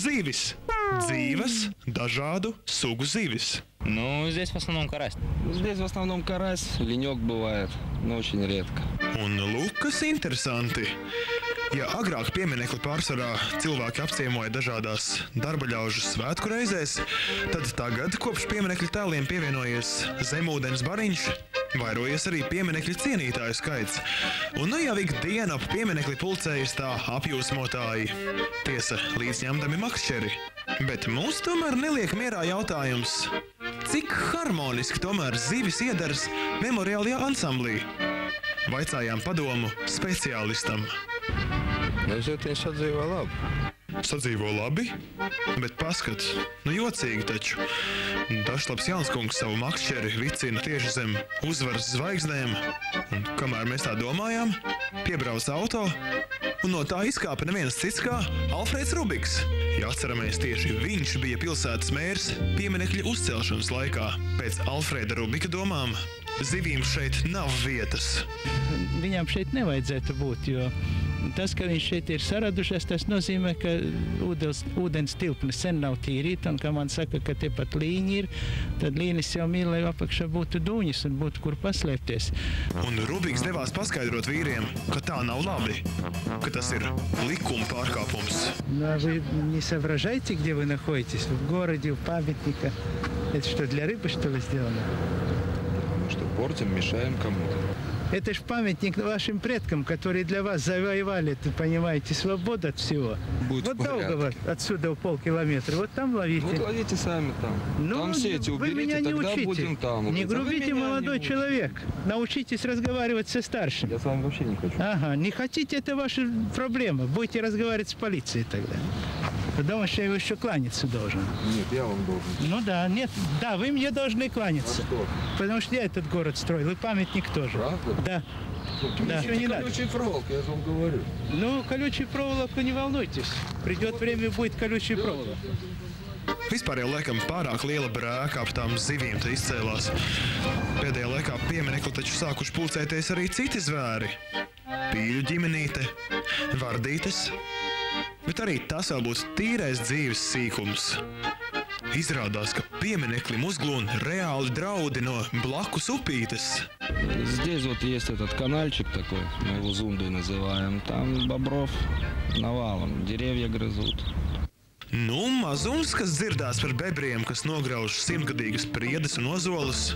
Zivis. Dzīves, dažādu sugu zivis. Ну, здесь в основном карась. Здесь в основном карась, ленёк бывает, но очень редко. Un lūk, kas interesanti. Ja agrāk pieminekli pārsvarā cilvēki apciemoja dažādās darbaļaužu svētku reizēs, tad tagad, kopš pieminekļu tēliem pievienojies zemūdens bariņš, vairojies arī pieminekļu cienītāju skaits. Un nu jau ikdienu ap pieminekli pulcējas tā apjūsmotāji. Tiesa, līdz ņemdami makšķeri. Bet mums tomēr neliek mierā jautājums, cik harmoniski tomēr zivis iedaras memoriālajā ansamblī? Vaicājām padomu speciālistam. Es jau sadzīvo labi. Sadzīvo labi, bet paskat, nu jocīgi taču. Dažlaps Janskungs savu makšķeri vicina tieši zem uzvaras zvaigznēm. Un kamēr mēs tā domājām, piebrauc auto, un no tā izkāpa neviens cits kā Alfrēds Rubiks. Ja atceramies, tieši viņš bija pilsētas mērs pieminekļa uzcelšanas laikā. Pēc Alfrēda Rubika domām, zivīm šeit nav vietas. Viņam šeit nevajadzētu būt, jo tas, ka viņš šeit ir saradušies, tas nozīmē, ka ūdens tilpne sen nav tīrīta, un kā man saka, ka te pat līņi ir, tad līnis jau mīl, lai apakšā būtu dūņas un būtu kur paslēpties. Un Rubiks devās paskaidrot vīriem, ka tā nav labi, ka tas ir likuma pārkāpums. Ну, а вы не соображаете, где вы находитесь? В городе, у памятника. Это что, для рыбы, что ли, сделано? Мы что, портим, мешаем кому-то? Это ж памятник вашим предкам, которые для вас завоевали, ты понимаете, свободу от всего. Будет вот долго вот отсюда полкилометра, вот там ловите. Вот ловите сами там. Ну, там сети уберите, вы меня не тогда учите. будем там. Не грубите, молодой человек. Научитесь разговаривать со старшим. Я с вами вообще не хочу. Ага, не хотите, это ваша проблема. Будете разговаривать с полицией тогда. Потому что я еще кланяться должен. Нет, я вам должен. Ну да, нет, да, вы мне должны кланяться. А что? Потому что я этот город строил, и памятник тоже. Правда? Да. Да. Ничего не надо. Колючая проволока, я же вам говорю. Ну, колючую проволоку не волнуйтесь. Придет время, будет колючая проволока. Vispār jau laikam pārāk liela brēka ap tām zivīm te izcēlās. Pēdējā laikā pieminekli taču sākuši pulcēties arī citi zvēri. Pīļu ģimenīte, vardītes, bet arī tas vēl būs tīrais dzīves sīkums. Izrādās, ka piemineklim uzglūn reāli draudi no blakus upītes. Здесь вот есть этот канальчик такой, мы его зундой называем. Там бобров навалом, деревья грызут. Nu, mazums, kas dzirdās par bebriem, kas nograuž simtgadīgas priedes un ozolas.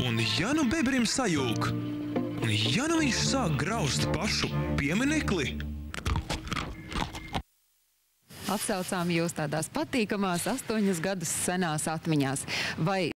Un ja nu bebrim sajūg, un ja nu viņš sāk grauzt pašu pieminekli, Atsaucām jūs tādās patīkamās 8 gadus senās atmiņās. Vai